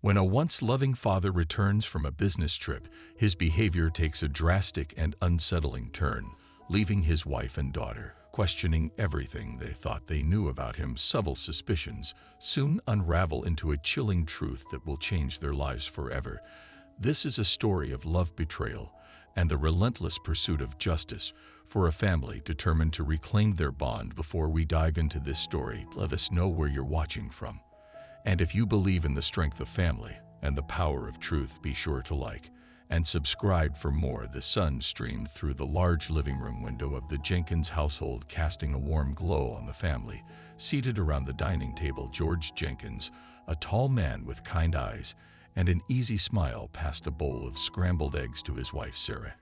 When a once loving father returns from a business trip, his behavior takes a drastic and unsettling turn, leaving his wife and daughter questioning everything they thought they knew about him. Subtle suspicions soon unravel into a chilling truth that will change their lives forever. This is a story of love, betrayal, and the relentless pursuit of justice for a family determined to reclaim their bond. Before we dive into this story, let us know where you're watching from. And if you believe in the strength of family and the power of truth, be sure to like and subscribe for more. The sun streamed through the large living room window of the Jenkins household, casting a warm glow on the family. Seated around the dining table, George Jenkins, a tall man with kind eyes and an easy smile, passed a bowl of scrambled eggs to his wife, Sarah.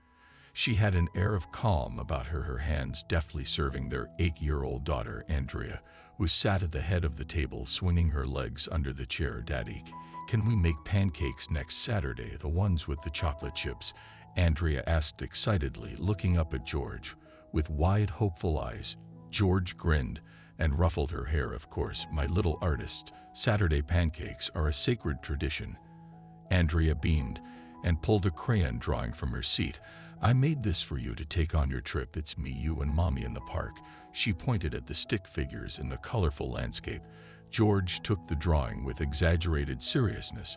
She had an air of calm about her, her hands deftly serving their 8-year-old daughter, Andrea, who sat at the head of the table, swinging her legs under the chair. "Daddy, can we make pancakes next Saturday, the ones with the chocolate chips?" Andrea asked excitedly, looking up at George with wide, hopeful eyes. George grinned and ruffled her hair. "Of course, my little artist. Saturday pancakes are a sacred tradition." Andrea beamed and pulled a crayon drawing from her seat. "I made this for you to take on your trip. It's me, you, and Mommy in the park." She pointed at the stick figures in the colorful landscape. George took the drawing with exaggerated seriousness.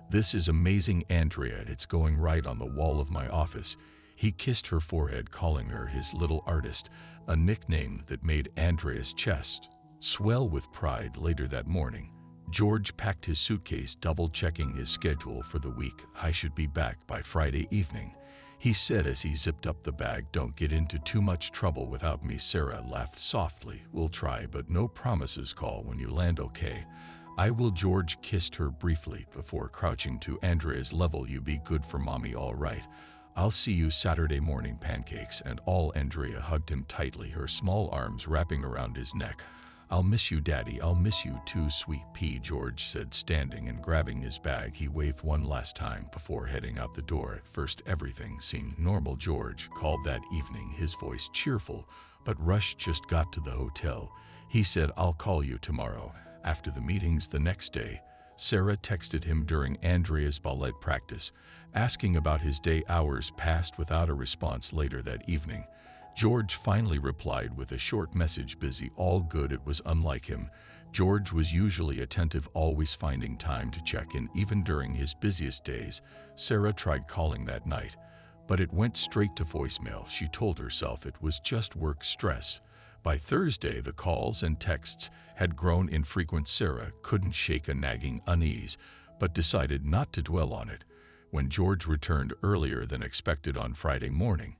"This is amazing, Andrea. It's going right on the wall of my office." He kissed her forehead, calling her his little artist, a nickname that made Andrea's chest swell with pride. Later that morning, George packed his suitcase, double-checking his schedule for the week. "I should be back by Friday evening," he said as he zipped up the bag. "Don't get into too much trouble without me." Sarah laughed softly. "We'll try, but no promises. Call when you land, okay?" "I will." George kissed her briefly before crouching to Andrea's level. "You be good for Mommy, all right? I'll see you Saturday morning." Pancakes and all. Andrea hugged him tightly, her small arms wrapping around his neck. "I'll miss you, Daddy." "I'll miss you too, sweet pea," George said, standing and grabbing his bag. He waved one last time before heading out the door. At first, everything seemed normal. George called that evening, his voice cheerful, but Rush just got to the hotel. He said, "I'll call you tomorrow." After the meetings the next day, Sarah texted him during Andrea's ballet practice, asking about his day. Hours passed without a response. Later that evening, George finally replied with a short message, "Busy, all good." It was unlike him. George was usually attentive, always finding time to check in, even during his busiest days. Sarah tried calling that night, but it went straight to voicemail. She told herself it was just work stress. By Thursday, the calls and texts had grown infrequent. Sarah couldn't shake a nagging unease, but decided not to dwell on it. When George returned earlier than expected on Friday morning,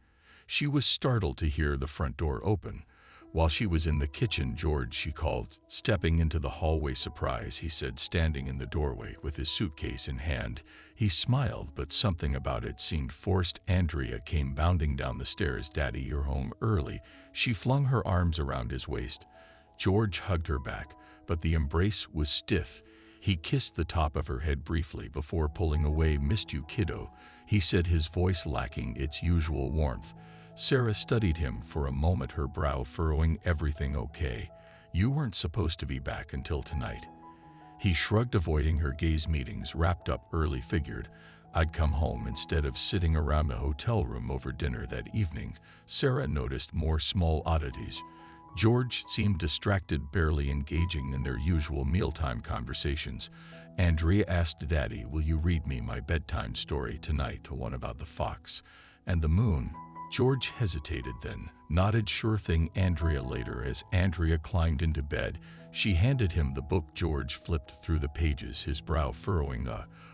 she was startled to hear the front door open. While she was in the kitchen, "George," she called, stepping into the hallway. "Surprise," he said, standing in the doorway with his suitcase in hand. He smiled, but something about it seemed forced. Andrea came bounding down the stairs. "Daddy, you're home early." She flung her arms around his waist. George hugged her back, but the embrace was stiff. He kissed the top of her head briefly before pulling away. "Missed you, kiddo," he said, his voice lacking its usual warmth. Sarah studied him for a moment, her brow furrowing. "Everything okay? You weren't supposed to be back until tonight." He shrugged, avoiding her gaze. "Meetings wrapped up early. Figured I'd come home instead of sitting around a hotel room over dinner." That evening, Sarah noticed more small oddities. George seemed distracted, barely engaging in their usual mealtime conversations. Andrea asked, "Daddy, will you read me my bedtime story tonight, one about the fox and the moon?" George hesitated, then nodded. "Sure thing, Andrea." Later, as Andrea climbed into bed, she handed him the book. George flipped through the pages, his brow furrowing.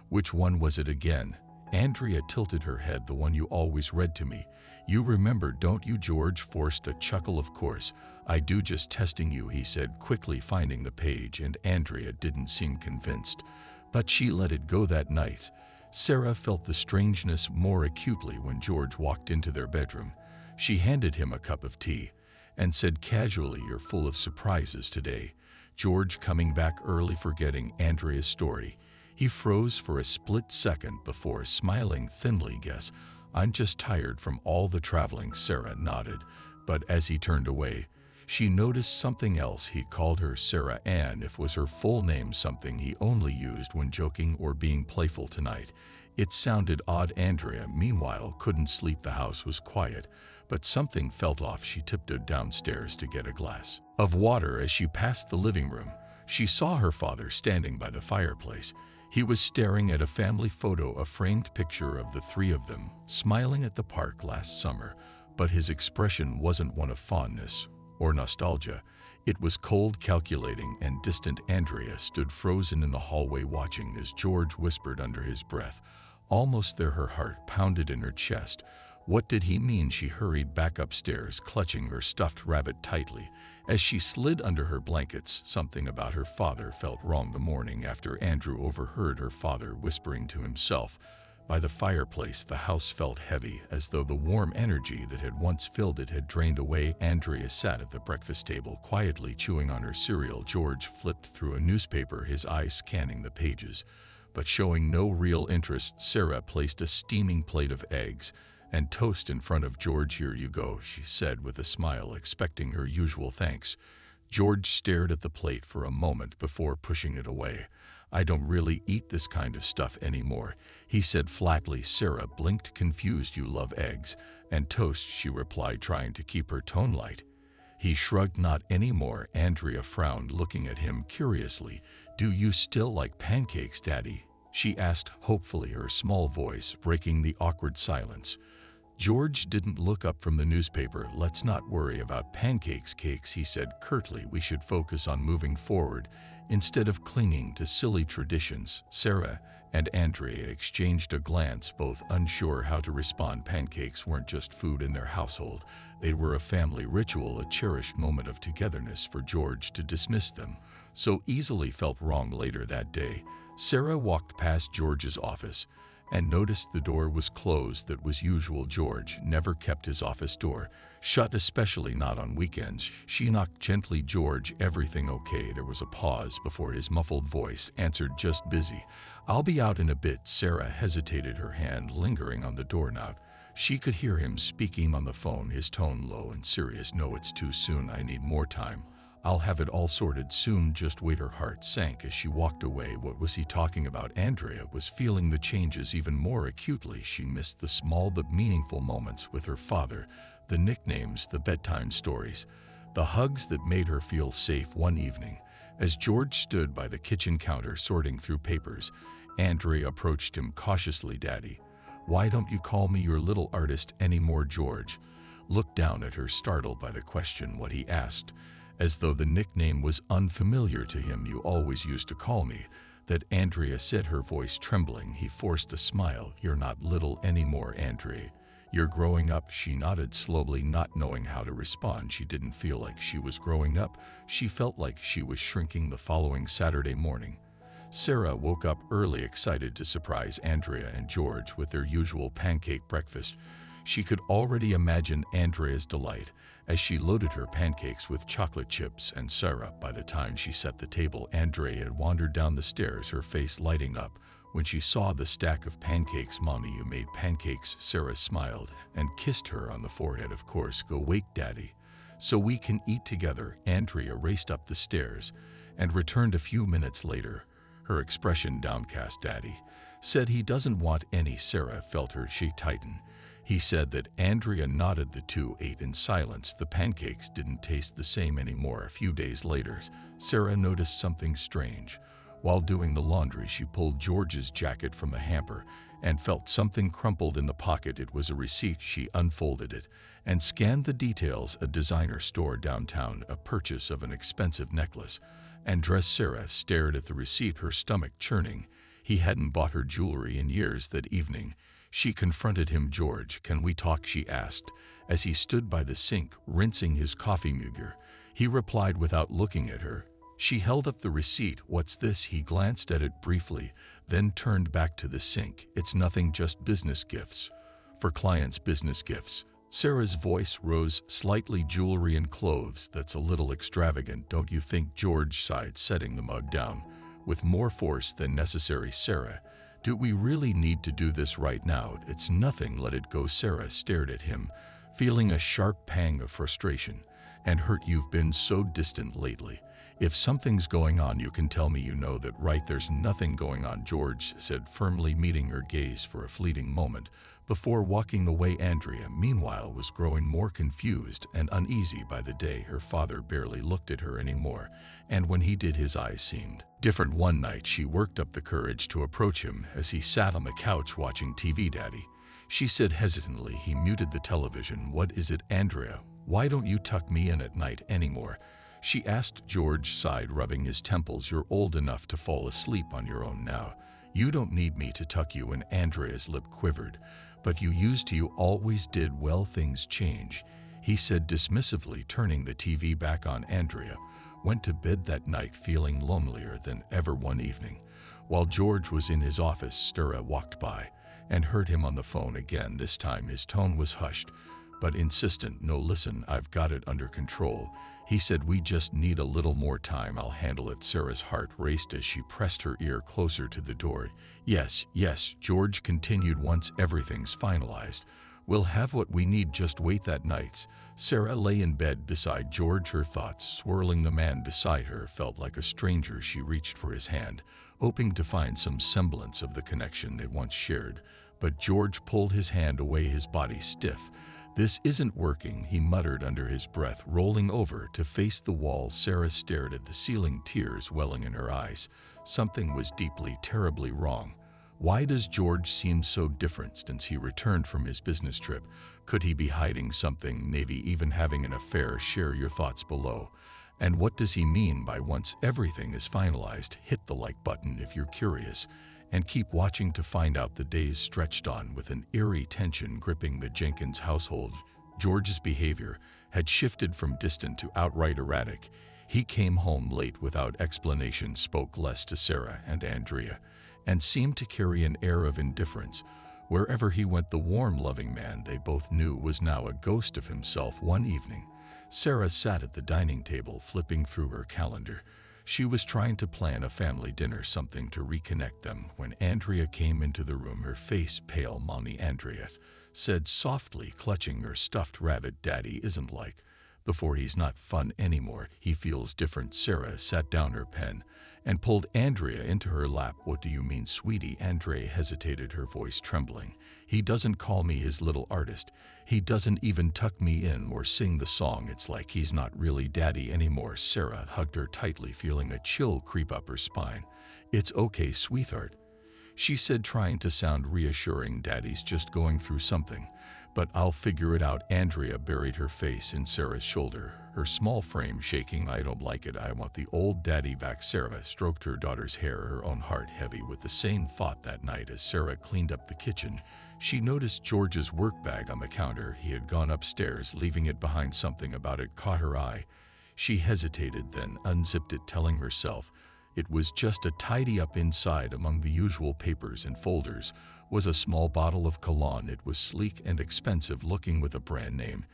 Which one was it again?" Andrea tilted her head. "The one you always read to me. You remember, don't you?" George forced a chuckle. "Of course I do, just testing you," he said, quickly finding the page, and Andrea didn't seem convinced. But she let it go. That night, Sarah felt the strangeness more acutely when George walked into their bedroom. She handed him a cup of tea and said casually, "You're full of surprises today." George, coming back early, forgetting Andrea's story. He froze for a split second before smiling thinly. "Guess I'm just tired from all the traveling." Sarah nodded, but as he turned away, She noticed something else. He called her Sarah Ann. If was her full name, something he only used when joking or being playful tonight. It sounded odd. Andrea, meanwhile, couldn't sleep. The house was quiet, but something felt off. She tiptoed downstairs to get a glass of water. As she passed the living room, she saw her father standing by the fireplace. He was staring at a family photo, a framed picture of the three of them, smiling at the park last summer. But his expression wasn't one of fondness or nostalgia. It was cold, calculating, and distant. Andrea stood frozen in the hallway, watching as George whispered under his breath. Almost there, her heart pounded in her chest. What did he mean? She hurried back upstairs, clutching her stuffed rabbit tightly. As she slid under her blankets, something about her father felt wrong. The morning after, Andrew overheard her father whispering to himself. By the fireplace, the house felt heavy, as though the warm energy that had once filled it had drained away. Andrea sat at the breakfast table, quietly chewing on her cereal. George flipped through a newspaper, his eyes scanning the pages, but showing no real interest. Sarah placed a steaming plate of eggs and toast in front of George. "Here you go," she said with a smile, expecting her usual thanks. George stared at the plate for a moment before pushing it away. "I don't really eat this kind of stuff anymore," he said flatly. Sarah blinked, confused. "You love eggs and toast," she replied, trying to keep her tone light. He shrugged. "Not anymore." Andrea frowned, looking at him curiously. "Do you still like pancakes, Daddy?" she asked hopefully, her small voice breaking the awkward silence. George didn't look up from the newspaper. "Let's not worry about pancakes, cakes," he said curtly. "We should focus on moving forward instead of clinging to silly traditions." Sarah and Andrea exchanged a glance, both unsure how to respond. Pancakes weren't just food in their household. They were a family ritual, a cherished moment of togetherness. For George to dismiss them so easily felt wrong. Later that day, Sarah walked past George's office and noticed the door was closed. That was usual. George never kept his office door shut, especially not on weekends. She knocked gently. "George, everything okay?" There was a pause before his muffled voice answered, "Just busy. I'll be out in a bit." Sarah hesitated, her hand lingering on the doorknob. She could hear him speaking on the phone, his tone low and serious. "No, it's too soon. I need more time. I'll have it all sorted soon. Just wait." Her heart sank as she walked away. What was he talking about? Andrea was feeling the changes even more acutely. She missed the small but meaningful moments with her father, the nicknames, the bedtime stories, the hugs that made her feel safe. One evening, as George stood by the kitchen counter sorting through papers, Andrea approached him cautiously. "Daddy, why don't you call me your little artist anymore?" George looked down at her, startled by the question. "What?" he asked, as though the nickname was unfamiliar to him. "You always used to call me that," Andrea said, her voice trembling. He forced a smile. "You're not little anymore, Andrea. You're growing up." She nodded slowly, not knowing how to respond. She didn't feel like she was growing up. She felt like she was shrinking. The following Saturday morning, Sarah woke up early, excited to surprise Andrea and George with their usual pancake breakfast. She could already imagine Andrea's delight as she loaded her pancakes with chocolate chips and syrup. By the time she set the table, Andrea had wandered down the stairs, her face lighting up when she saw the stack of pancakes. "Mommy, you made pancakes." Sarah smiled and kissed her on the forehead. "Of course. Go wake Daddy so we can eat together." Andrea raced up the stairs and returned a few minutes later, her expression downcast. "Daddy said he doesn't want any." Sarah felt her shake tighten. He said that. Andrea nodded. The two ate in silence. The pancakes didn't taste the same anymore. A few days later, Sarah noticed something strange. While doing the laundry, she pulled George's jacket from the hamper and felt something crumpled in the pocket. It was a receipt. She unfolded it and scanned the details. A designer store downtown, a purchase of an expensive necklace and dress. Sarah stared at the receipt, her stomach churning. He hadn't bought her jewelry in years. That evening, she confronted him. "George, can we talk?" she asked, as he stood by the sink, rinsing his coffee mug. He replied without looking at her. She held up the receipt. "What's this?" He glanced at it briefly, then turned back to the sink. "It's nothing, just business gifts. For clients, business gifts." Sarah's voice rose slightly. "Jewelry and clothes, that's a little extravagant, don't you think?" George sighed, setting the mug down with more force than necessary. "Sarah, do we really need to do this right now?" "It's nothing, let it go." Sarah stared at him, feeling a sharp pang of frustration. and hurt you've been so distant lately. If something's going on, you can tell me, you know that, right? There's nothing going on, George said firmly, meeting her gaze for a fleeting moment before walking away. Andrea, meanwhile, was growing more confused and uneasy by the day. Her father barely looked at her anymore, and when he did, his eyes seemed different. One night, she worked up the courage to approach him as he sat on the couch watching TV. Daddy, she said hesitantly. He muted the television. What is it, Andrea? Why don't you tuck me in at night anymore? She asked. George sighed, rubbing his temples. You're old enough to fall asleep on your own now. You don't need me to tuck you in. Andrea's lip quivered. But you used to. You always did. Well, things change, he said dismissively, turning the TV back on. Andrea went to bed that night feeling lonelier than ever. One evening, while George was in his office, Sarah walked by and heard him on the phone again. This time his tone was hushed but insistent. No, listen, I've got it under control, he said. We just need a little more time. I'll handle it. Sarah's heart raced as she pressed her ear closer to the door. Yes, George continued. Once everything's finalized, we'll have what we need. Just wait. That night, Sarah lay in bed beside George, her thoughts swirling. The man beside her felt like a stranger. She reached for his hand, hoping to find some semblance of the connection they once shared, but George pulled his hand away, his body stiff. This isn't working, he muttered under his breath, rolling over to face the wall. Sarah stared at the ceiling, tears welling in her eyes. Something was deeply, terribly wrong. Why does George seem so different since he returned from his business trip? Could he be hiding something, maybe even having an affair? Share your thoughts below. And what does he mean by once everything is finalized? Hit the like button if you're curious, and keep watching to find out. The days stretched on with an eerie tension gripping the Jenkins household. George's behavior had shifted from distant to outright erratic. He came home late without explanation, spoke less to Sarah and Andrea, and seemed to carry an air of indifference. Wherever he went, the warm, loving man they both knew was now a ghost of himself. One evening, Sarah sat at the dining table, flipping through her calendar. She was trying to plan a family dinner, something to reconnect them, when Andrea came into the room, her face pale. Mommy, Andrea said softly, clutching her stuffed rabbit. Daddy isn't like before. He's not fun anymore. He feels different. Sarah sat down her pen and pulled Andrea into her lap. What do you mean, sweetie? Andrea hesitated, her voice trembling. He doesn't call me his little artist. He doesn't even tuck me in or sing the song. It's like he's not really daddy anymore. Sarah hugged her tightly, feeling a chill creep up her spine. It's okay, sweetheart, she said, trying to sound reassuring. Daddy's just going through something, but I'll figure it out. Andrea buried her face in Sarah's shoulder, her small frame shaking. I don't like it. I want the old daddy back. Sarah stroked her daughter's hair, her own heart heavy with the same thought. That night, as Sarah cleaned up the kitchen, she noticed George's work bag on the counter. He had gone upstairs, leaving it behind. Something about it caught her eye. She hesitated, then unzipped it, telling herself it was just a tidy up. Inside, among the usual papers and folders, was a small bottle of cologne. It was sleek and expensive looking, with a brand name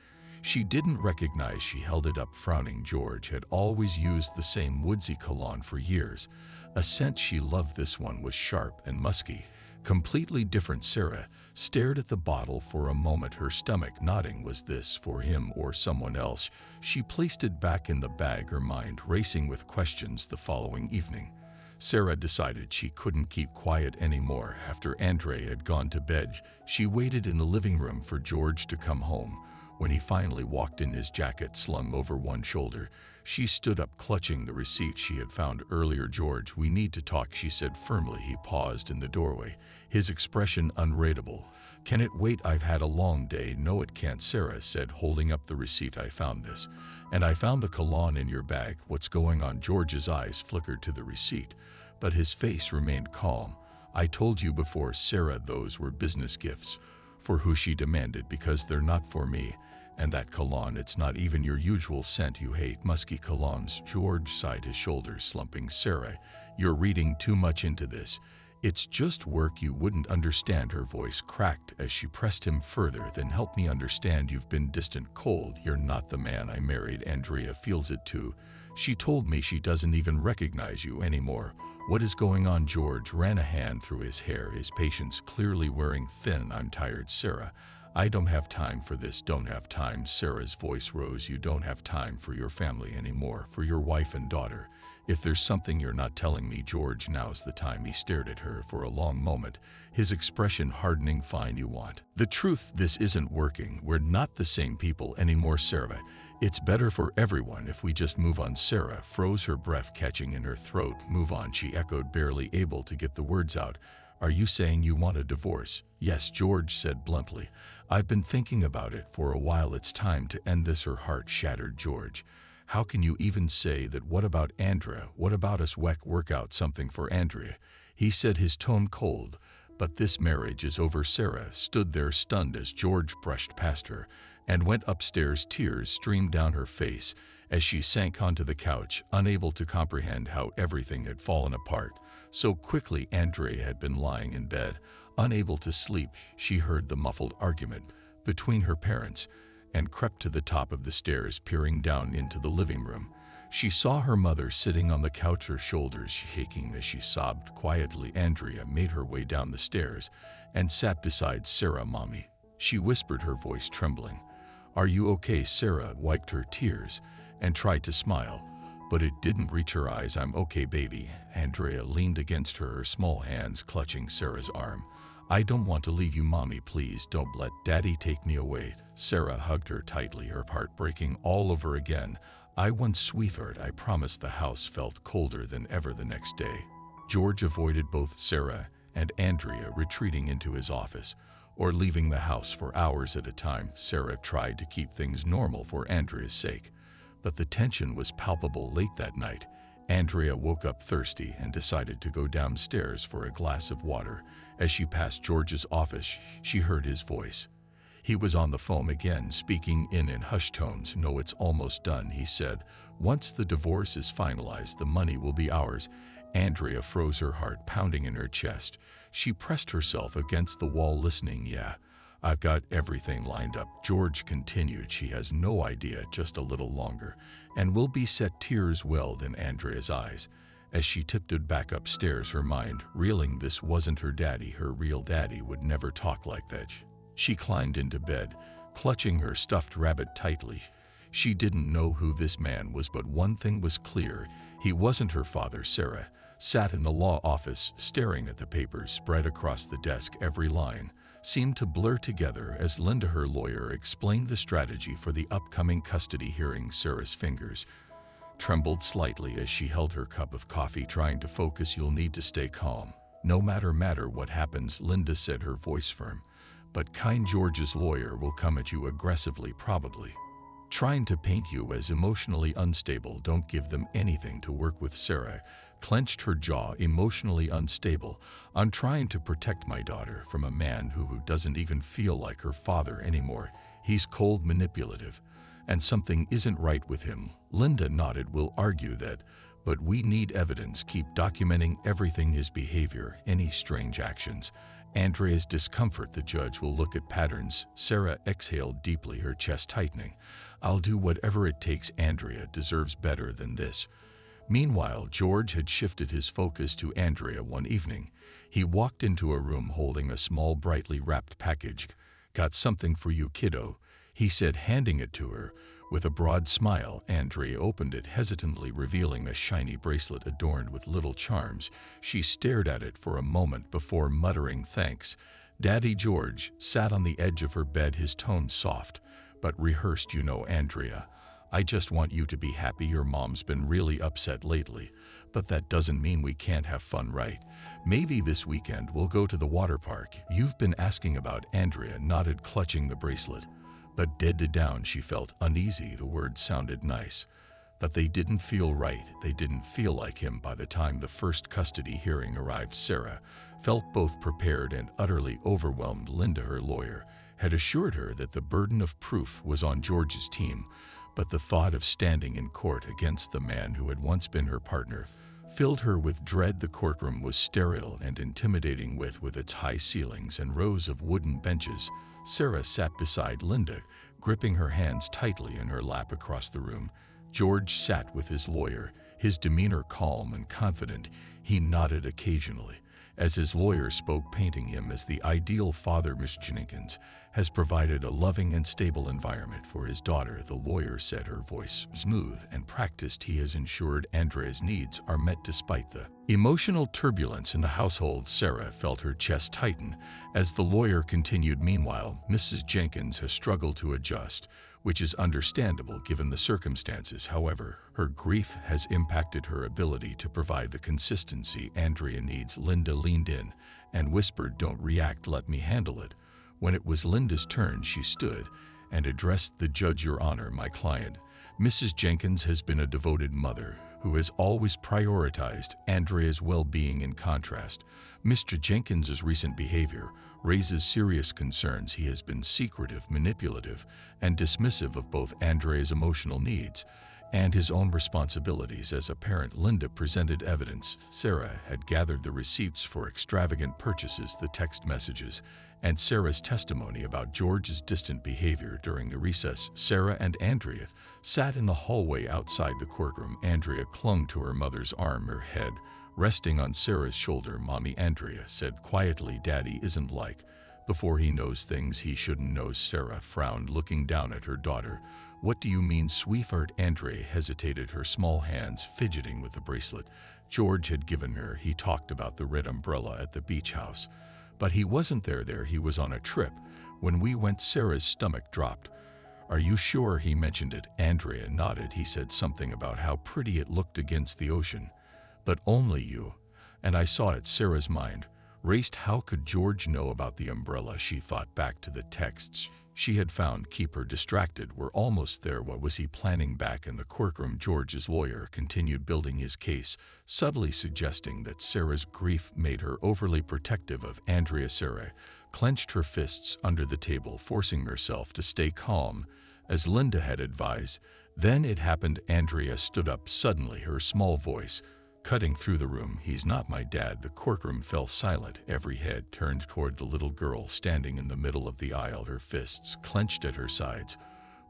she didn't recognize. She held it up, frowning. George had always used the same woodsy cologne for years, a scent she loved. This one was sharp and musky, completely different. Sarah stared at the bottle for a moment, her stomach knotting. Was this for him or someone else? She placed it back in the bag, her mind racing with questions. The following evening, Sarah decided she couldn't keep quiet anymore. After Andrea had gone to bed, she waited in the living room for George to come home. When he finally walked in, his jacket slung over one shoulder, she stood up, clutching the receipt she had found earlier. George, we need to talk, she said firmly. He paused in the doorway, his expression unreadable. Can it wait? I've had a long day. No, it can't, Sarah said, holding up the receipt. I found this, and I found the cologne in your bag. What's going on? George's eyes flickered to the receipt, but his face remained calm. I told you before, Sarah, those were business gifts. For who? She demanded. Because they're not for me. And that cologne, it's not even your usual scent. You hate musky colognes. George sighed, his shoulders slumping. Sarah, you're reading too much into this. It's just work. You wouldn't understand. Her voice cracked as she pressed him further. Then help me understand. You've been distant, cold. You're not the man I married. Andrea feels it too. She told me she doesn't even recognize you anymore. What is going on? George ran a hand through his hair, his patience clearly wearing thin. I'm tired, Sarah. I don't have time for this, don't have time. Sarah's voice rose. You don't have time for your family anymore, for your wife and daughter. If there's something you're not telling me, George, now's the time. He stared at her for a long moment, his expression hardening. Fine, you want the truth. This isn't working. We're not the same people anymore, Sarah. It's better for everyone if we just move on. Sarah froze, her breath catching in her throat. Move on, she echoed, barely able to get the words out. Are you saying you want a divorce? Yes, George said bluntly. I've been thinking about it for a while. It's time to end this. Her heart shattered. George, how can you even say that? What about Andrea? What about us? Work out something for Andrea, he said, his tone cold. But this marriage is over. Sarah stood there stunned as George brushed past her and went upstairs. Tears streamed down her face as she sank onto the couch, unable to comprehend how everything had fallen apart so quickly. Andrea had been lying in bed, unable to sleep. She heard the muffled argument between her parents and crept to the top of the stairs, peering down into the living room. She saw her mother sitting on the couch, her shoulders shaking as she sobbed quietly. Andrea made her way down the stairs and sat beside Sarah. Mommy, she whispered, her voice trembling. Are you okay? Sarah wiped her tears and tried to smile, but it didn't reach her eyes. I'm okay, baby. Andrea leaned against her, her small hands clutching Sarah's arm. I don't want to leave you, Mommy. Please don't let Daddy take me away. Sarah hugged her tightly, her heart breaking all over again. I want, sweetheart, I promise. The house felt colder than ever the next day. George avoided both Sarah and Andrea, retreating into his office or leaving the house for hours at a time. Sarah tried to keep things normal for Andrea's sake, but the tension was palpable. Late that night, Andrea woke up thirsty and decided to go downstairs for a glass of water. As she passed George's office, she heard his voice. He was on the phone again, speaking in hushed tones. No, it's almost done, he said. Once the divorce is finalized, the money will be ours. Andrea froze, her heart pounding in her chest. She pressed herself against the wall, listening. Yeah, I've got everything lined up, George continued. She has no idea, just a little longer, and we'll be set. Tears welled in Andrea's eyes as she tiptoed back upstairs, her mind reeling. This wasn't her daddy. Her real daddy would never talk like that. She climbed into bed, clutching her stuffed rabbit tightly. She didn't know who this man was, but one thing was clear. He wasn't her father. Sarah sat in the law office, staring at the papers spread across the desk. Every line seemed to blur together as Linda, her lawyer, explained the strategy for the upcoming custody hearing. Sarah's fingers trembled slightly as she held her cup of coffee, trying to focus. You'll need to stay calm, no matter what happens, Linda said, her voice firm but kind. George's lawyer will come at you aggressively, probably trying to paint you as emotionally unstable. Don't give them anything to work with. Sarah clenched her jaw. Emotionally unstable? I'm trying to protect my daughter from a man who doesn't even feel like her father anymore. He's cold, manipulative, and something isn't right with him. Linda nodded. We'll argue that, but we need evidence. Keep documenting everything, his behavior, any strange actions. Andrea's discomfort. The judge will look at patterns. Sarah exhaled deeply, her chest tightening. I'll do whatever it takes. Andrea deserves better than this. Meanwhile, George had shifted his focus to Andrea. One evening, he walked into a room holding a small, brightly wrapped package. Got something for you, kiddo, he said, handing it to her. With a broad smile, Andrea opened it hesitantly, revealing a shiny bracelet adorned with little charms. She stared at it for a moment before muttering, thanks, Daddy. George sat on the edge of her bed, his tone soft but rehearsed. You know, Andrea, I just want you to be happy. Your mom's been really upset lately, but that doesn't mean we can't have fun, right? Maybe this weekend we'll go to the water park you've been asking about. Andrea nodded, clutching the bracelet. But dead down, she felt uneasy. The words sounded nice, but they didn't feel right. They didn't feel like him. By the time the first custody hearing arrived, Sarah felt both prepared and utterly overwhelmed. Linda, her lawyer, had assured her that the burden of proof was on George's team, but the thought of standing in court against the man who had once been her partner filled her with dread. The courtroom was sterile and intimidating, with its high ceilings and rows of wooden benches. Sarah sat beside Linda, gripping her hands tightly in her lap. Across the room, George sat with his lawyer, his demeanor calm and confident. He nodded occasionally As his lawyer spoke, painting him as the ideal father. Mr. Jenkins has provided a loving and stable environment for his daughter, the lawyer said, her voice smooth and practiced. He has ensured Andrea's needs are met despite the emotional turbulence in the household. Sarah felt her chest tighten as the lawyer continued. Meanwhile, Mrs. Jenkins has struggled to adjust, which is understandable given the circumstances. However, her grief has impacted her ability to provide the consistency Andrea needs. Linda leaned in and whispered, "Don't react, let me handle it." When it was Linda's turn, she stood and addressed the judge. "Your Honor, my client, Mrs. Jenkins, has been a devoted mother who has always prioritized Andrea's well-being. In contrast, Mr. Jenkins's recent behavior raises serious concerns. He has been secretive, manipulative, and dismissive of both Andrea's emotional needs and his own responsibilities as a parent." Linda presented evidence. Sarah had gathered the receipts for extravagant purchases, the text messages, and Sarah's testimony about George's distant behavior during the recess. Sarah and Andrea sat in the hallway outside the courtroom. Andrea clung to her mother's arm, her head resting on Sarah's shoulder. "Mommy," Andrea said quietly, "Daddy isn't like before. He knows things he shouldn't know." Sarah frowned, looking down at her daughter. "What do you mean, sweetheart?" Andrea hesitated, her small hands fidgeting with the bracelet George had given her. "He talked about the red umbrella at the beach house, but he wasn't there. He was on a trip. When we went." Sarah's stomach dropped. "Are you sure he mentioned it?" Andrea nodded. "He said something about how pretty it looked against the ocean. But only you and I saw it." Sarah's mind raced. How could George know about the umbrella? She thought back to the texts she had found. Keep her distracted. "We're almost there. What was he planning?" Back in the courtroom, George's lawyer continued building his case, subtly suggesting that Sarah's grief made her overly protective of Andrea. Sarah clenched her fists under the table, forcing herself to stay calm, as Linda had advised. Then it happened. Andrea stood up suddenly, her small voice cutting through the room. "He's not my dad." The courtroom fell silent. Every head turned toward the little girl standing in the middle of the aisle, her fists clenched at her sides.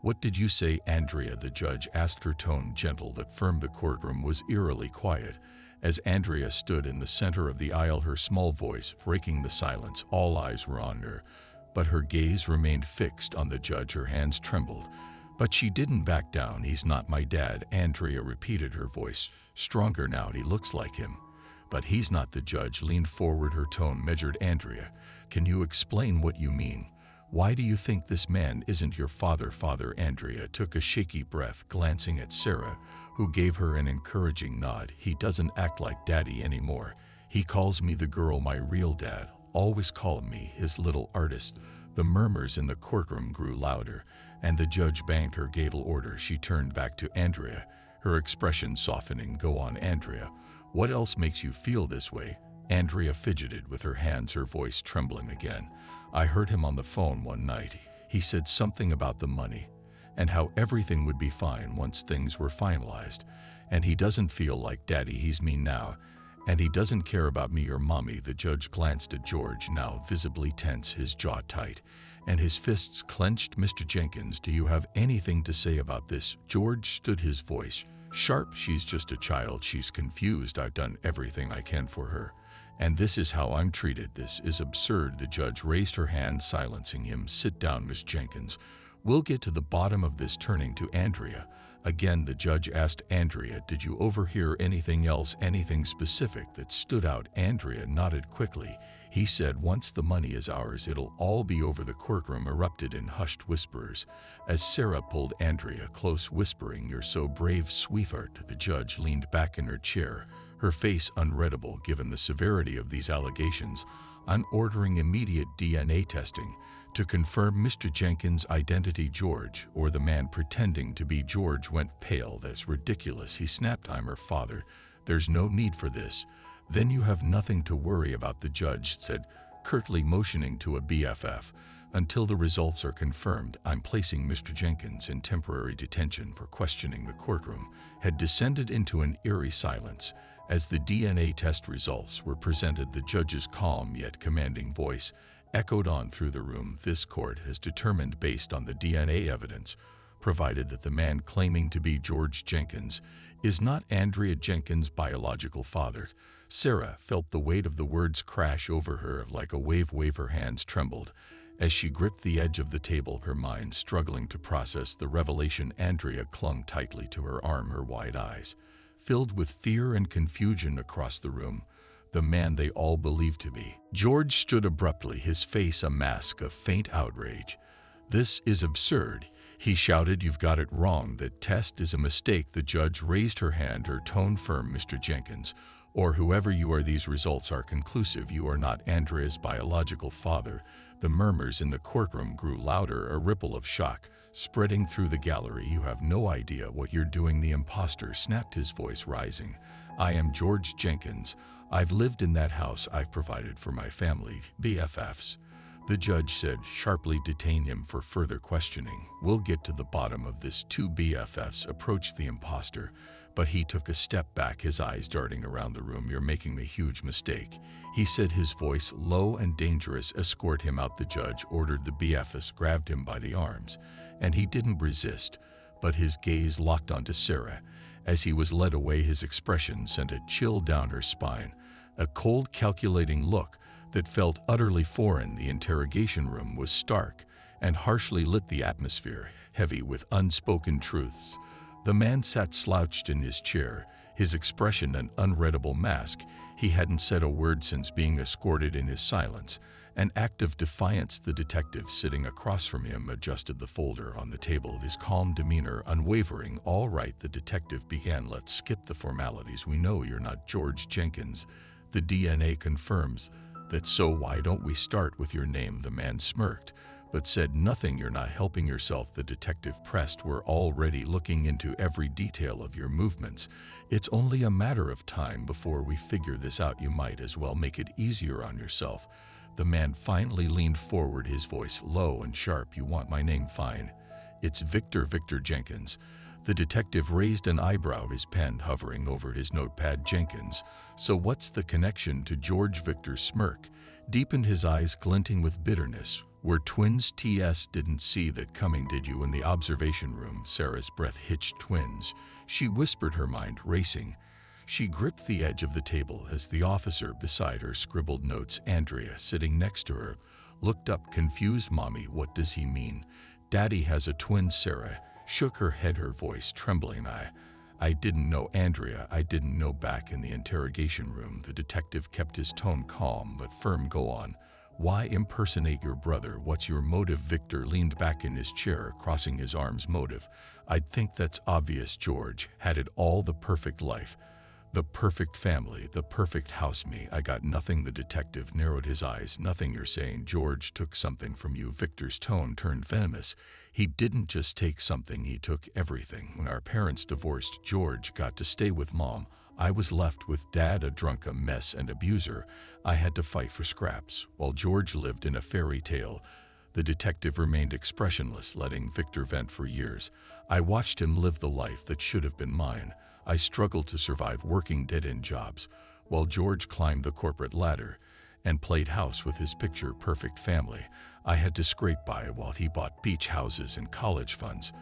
"What did you say, Andrea?" the judge asked, her tone gentle but firm. The courtroom was eerily quiet as Andrea stood in the center of the aisle, her small voice breaking the silence. All eyes were on her, but her gaze remained fixed on the judge. Her hands trembled, but she didn't back down. "He's not my dad," Andrea repeated, her voice stronger now. "He looks like him, but he's not." The judge leaned forward, her tone measured. "Andrea, can you explain what you mean? Why do you think this man isn't your father?" "Father?" Andrea took a shaky breath, glancing at Sarah, who gave her an encouraging nod. "He doesn't act like Daddy anymore. He calls me the girl, my real dad. Always called me his little artist." The murmurs in the courtroom grew louder, and the judge banged her gavel order. She turned back to Andrea, her expression softening. "Go on, Andrea. What else makes you feel this way?" Andrea fidgeted with her hands, her voice trembling again. "I heard him on the phone one night. He said something about the money and how everything would be fine once things were finalized. And he doesn't feel like Daddy. He's mean now, and he doesn't care about me or Mommy." The judge glanced at George, now visibly tense, his jaw tight and his fists clenched. "Mr. Jenkins, do you have anything to say about this?" George stood, his voice sharp. "She's just a child. She's confused. I've done everything I can for her, and this is how I'm treated. This is absurd." The judge raised her hand, silencing him. "Sit down, Miss Jenkins. We'll get to the bottom of this." Turning to Andrea again, the judge asked, "Andrea, did you overhear anything else, anything specific that stood out?" Andrea nodded quickly. "He said once the money is ours, it'll all be over." The courtroom erupted in hushed whispers as Sarah pulled Andrea close, whispering, "You're so brave, sweetheart." The judge leaned back in her chair, her face unreadable given the severity of these allegations. "I'm ordering immediate DNA testing to confirm Mr. Jenkins' identity." "George, or the man pretending to be George?" Went pale. "That's ridiculous," he snapped. "I'm her father. There's no need for this." "Then you have nothing to worry about," the judge said curtly, motioning to a BFF. "Until the results are confirmed, I'm placing Mr. Jenkins in temporary detention for questioning." The courtroom had descended into an eerie silence as the DNA test results were presented. The judge's calm yet commanding voice echoed on through the room. "This court has determined, based on the DNA evidence provided, that the man claiming to be George Jenkins is not Andrea Jenkins' biological father." Sarah felt the weight of the words crash over her like a wave. Her hands trembled. As she gripped the edge of the table, her mind struggling to process the revelation, Andrea clung tightly to her arm, her wide eyes filled with fear and confusion. Across the room, the man they all believed to be George stood abruptly, his face a mask of faint outrage. "This is absurd," he shouted. "You've got it wrong. That test is a mistake." The judge raised her hand, her tone firm. "Mr. Jenkins, or whoever you are, these results are conclusive. You are not Andrea's biological father." The murmurs in the courtroom grew louder, a ripple of shock spreading through the gallery. "You have no idea what you're doing," the imposter snapped, his voice rising. "I am George Jenkins. I've lived in that house. I've provided for my family, BFFs." The judge said sharply, "Detain him for further questioning. We'll get to the bottom of this." Two BFFs approached the imposter, but he took a step back, his eyes darting around the room. "You're making a huge mistake," he said, his voice low and dangerous. "Escort him out." The judge ordered. The BFFs grabbed him by the arms, and he didn't resist, but his gaze locked onto Sarah. As he was led away, his expression sent a chill down her spine, a cold, calculating look that felt utterly foreign. The interrogation room was stark and harshly lit, the atmosphere heavy with unspoken truths. The man sat slouched in his chair, his expression an unreadable mask. He hadn't said a word since being escorted, in his silence an act of defiance. The detective sitting across from him adjusted the folder on the table, his calm demeanor unwavering. "All right," the detective began, "let's skip the formalities. We know you're not George Jenkins. The DNA confirms that, so why don't we start with your name?" The man smirked, but said nothing. "You're not helping yourself," the detective pressed. "We're already looking into every detail of your movements. It's only a matter of time before we figure this out. You might as well make it easier on yourself." The man finally leaned forward, his voice low and sharp. "You want my name? Fine. It's Victor Jenkins." The detective raised an eyebrow, his pen hovering over his notepad. "Jenkins. So what's the connection to George?" Victor's smirk deepened, his eyes glinting with bitterness. "We're twins." "TS, didn't see that coming, did you?" In the observation room, Sarah's breath hitched. "Twins," she whispered, her mind racing. She gripped the edge of the table as the officer beside her scribbled notes. Andrea, sitting next to her, looked up, confused. "Mommy, what does he mean?" "Daddy has a twin." Sarah shook her head, her voice trembling. I didn't know, Andrea. I didn't know." Back in the interrogation room, the detective kept his tone calm but firm. "Go on. Why impersonate your brother? What's your motive?" Victor leaned back in his chair, crossing his arms. "Motive? I'd think that's obvious. George had it all, the perfect life, the perfect family, the perfect house. Me, I got nothing." The detective narrowed his eyes. "Nothing? You're saying George took something from you?" Victor's tone turned venomous. "He didn't just take something, he took everything. When our parents divorced, George got to stay with Mom. I was left with Dad, a drunk, a mess, and abuser. I had to fight for scraps, while George lived in a fairy tale." The detective remained expressionless, letting Victor vent. "For years, I watched him live the life that should have been mine. I struggled to survive working dead-end jobs, while George climbed the corporate ladder and played house with his picture-perfect family. I had to scrape by while he bought beach houses and college funds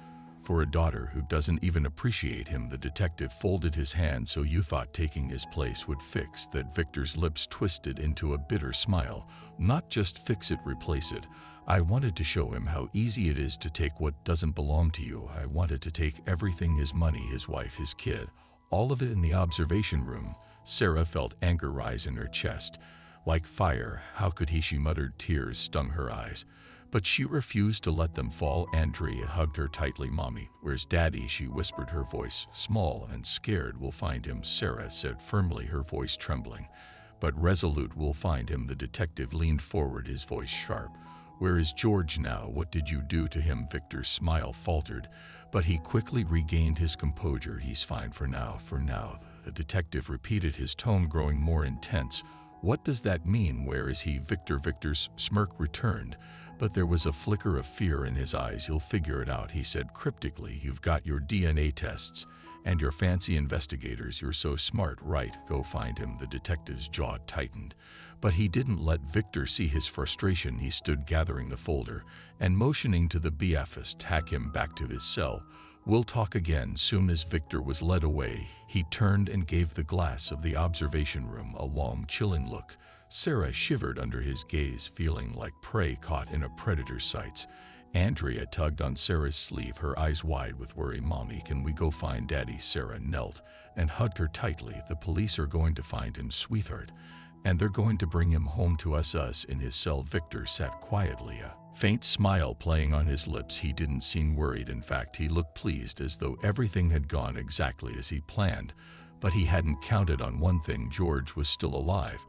for a daughter who doesn't even appreciate him." The detective folded his hands. "So you thought taking his place would fix that?" Victor's lips twisted into a bitter smile. "Not just fix it, replace it. I wanted to show him how easy it is to take what doesn't belong to you. I wanted to take everything, his money, his wife, his kid, all of it." In the observation room, Sarah felt anger rise in her chest like fire. "How could he?" she muttered. Tears stung her eyes, but she refused to let them fall. Andrea hugged her tightly. "Mommy, where's Daddy?" she whispered, her voice small and scared. "We'll find him," Sarah said firmly, her voice trembling but resolute. "We'll find him." The detective leaned forward, his voice sharp. "Where is George now? What did you do to him?" Victor's smile faltered, but he quickly regained his composure. "He's fine for now, for now," the detective repeated, his tone growing more intense. "What does that mean? Where is he?" Victor's smirk returned, but there was a flicker of fear in his eyes. "You'll figure it out," he said cryptically. "You've got your DNA tests and your fancy investigators. You're so smart, right? Go find him." The detective's jaw tightened, but he didn't let Victor see his frustration. He stood gathering the folder and motioning to the BFS, "Tack him back to his cell." We'll talk again. Soon as Victor was led away, he turned and gave the glass of the observation room a long, chilling look. Sarah shivered under his gaze, feeling like prey caught in a predator's sights. Andrea tugged on Sarah's sleeve, her eyes wide with worry. "Mommy, can we go find Daddy?" Sarah knelt and hugged her tightly. "The police are going to find him, sweetheart, and they're going to bring him home to us in his cell." Victor sat quietly, a faint smile playing on his lips. He didn't seem worried. In fact, he looked pleased, as though everything had gone exactly as he planned. But he hadn't counted on one thing: George was still alive,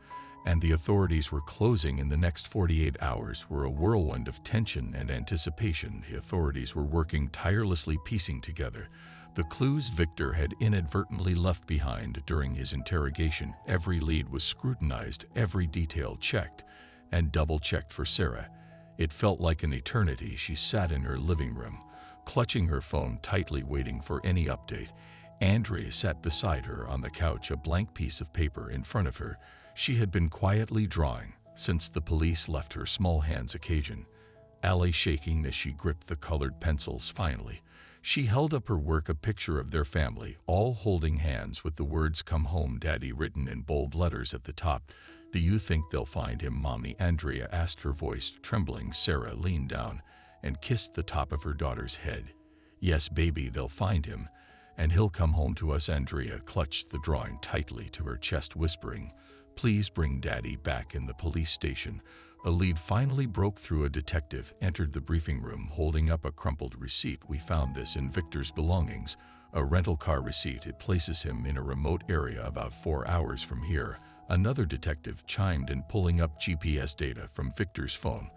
and the authorities were closing in the next 48 hours were a whirlwind of tension and anticipation. The authorities were working tirelessly, piecing together the clues Victor had inadvertently left behind during his interrogation. Every lead was scrutinized, every detail checked and double-checked for Sarah. It felt like an eternity. She sat in her living room, clutching her phone tightly, waiting for any update. Andrea sat beside her on the couch, a blank piece of paper in front of her. She had been quietly drawing since the police left her small hands occasion. Allie shaking as she gripped the colored pencils. Finally, she held up her work, a picture of their family, all holding hands with the words "Come home, Daddy" written in bold letters at the top. "Do you think they'll find him, Mommy?" Andrea asked, her voice trembling. Sarah leaned down and kissed the top of her daughter's head. "Yes, baby, they'll find him, and he'll come home to us." Andrea clutched the drawing tightly to her chest, whispering, "Please bring Daddy back." In the police station, a lead finally broke through. A detective entered the briefing room holding up a crumpled receipt. "We found this in Victor's belongings, a rental car receipt. It places him in a remote area about 4 hours from here." Another detective chimed in, pulling up GPS data from Victor's phone.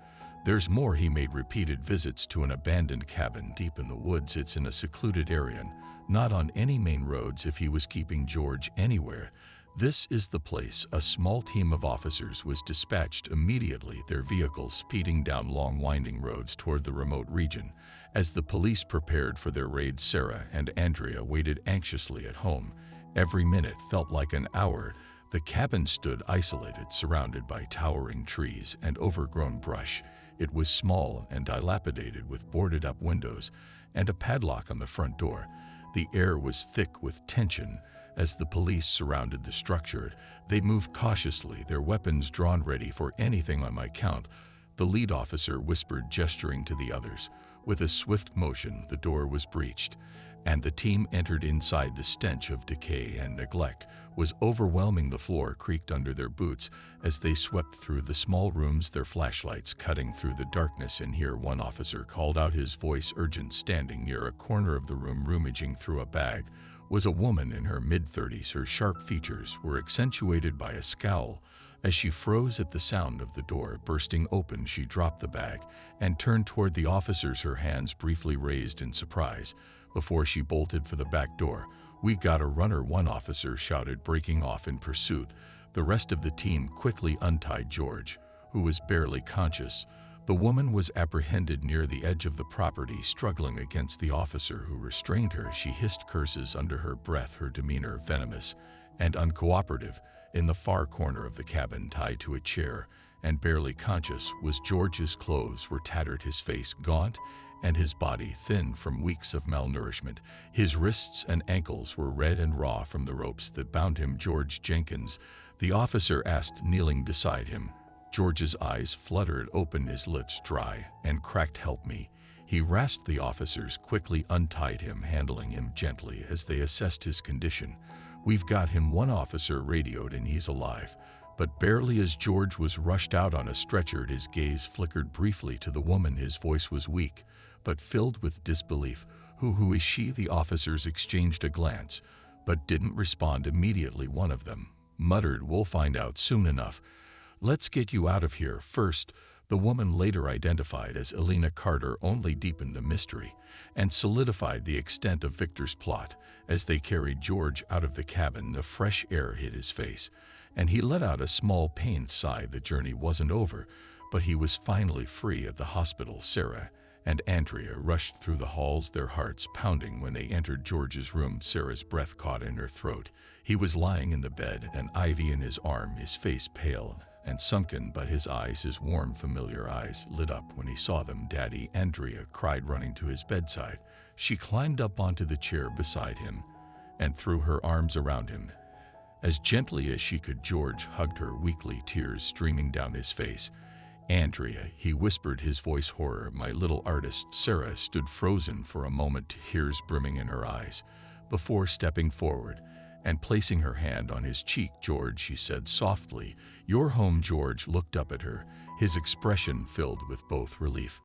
"There's more. He made repeated visits to an abandoned cabin deep in the woods. It's in a secluded area, not on any main roads. If he was keeping George anywhere, this is the place." A small team of officers was dispatched immediately, their vehicles speeding down long, winding roads toward the remote region. As the police prepared for their raid, Sarah and Andrea waited anxiously at home. Every minute felt like an hour. The cabin stood isolated, surrounded by towering trees and overgrown brush. It was small and dilapidated, with boarded-up windows and a padlock on the front door. The air was thick with tension. As the police surrounded the structure, they moved cautiously, their weapons drawn, ready for anything. "On my count," the lead officer whispered, gesturing to the others. With a swift motion, the door was breached, and the team entered inside. The stench of decay and neglect was overwhelming. The floor creaked under their boots as they swept through the small rooms, their flashlights cutting through the darkness. "In here," one officer called out, his voice urgent. Standing near a corner of the room, rummaging through a bag, was a woman in her mid-30s. Her sharp features were accentuated by a scowl. As she froze at the sound of the door bursting open, she dropped the bag and turned toward the officers, her hands briefly raised in surprise before she bolted for the back door. "We got a runner," one officer shouted, breaking off in pursuit. The rest of the team quickly untied George, who was barely conscious. The woman was apprehended near the edge of the property, struggling against the officer who restrained her. She hissed curses under her breath, her demeanor venomous and uncooperative. In the far corner of the cabin, tied to a chair and barely conscious, was George. His clothes were tattered, his face gaunt, and his body thin from weeks of malnourishment. His wrists and ankles were red and raw from the ropes that bound him. "George Jenkins?" the officer asked, kneeling beside him. George's eyes fluttered open, his lips dry and cracked. "Help me," he rasped. The officers quickly untied him, handling him gently as they assessed his condition. "We've got him," one officer radioed, "and he's alive, but barely." As George was rushed out on a stretcher, his gaze flickered briefly to the woman. His voice was weak, but filled with disbelief. Who is she?" The officers exchanged a glance, but didn't respond immediately. One of them muttered, "We'll find out soon enough. Let's get you out of here first." The woman, later identified as Elena Carter, only deepened the mystery and solidified the extent of Victor's plot. As they carried George out of the cabin, the fresh air hit his face, and he let out a small pained sigh. The journey wasn't over, but he was finally free of the hospital. Sarah and Andrea rushed through the halls, their hearts pounding. When they entered George's room, Sarah's breath caught in her throat. He was lying in the bed, an IV in his arm, his face pale and sunken, but his eyes, his warm, familiar eyes, lit up when he saw them. "Daddy!" Andrea cried, running to his bedside. She climbed up onto the chair beside him and threw her arms around him. As gently as she could, George hugged her weakly, tears streaming down his face. "Andrea," he whispered, his voice horror. My little artist. Sarah stood frozen for a moment, tears brimming in her eyes, before stepping forward and placing her hand on his cheek. "George," she said softly, "you're home." George looked up at her, his expression filled with both relief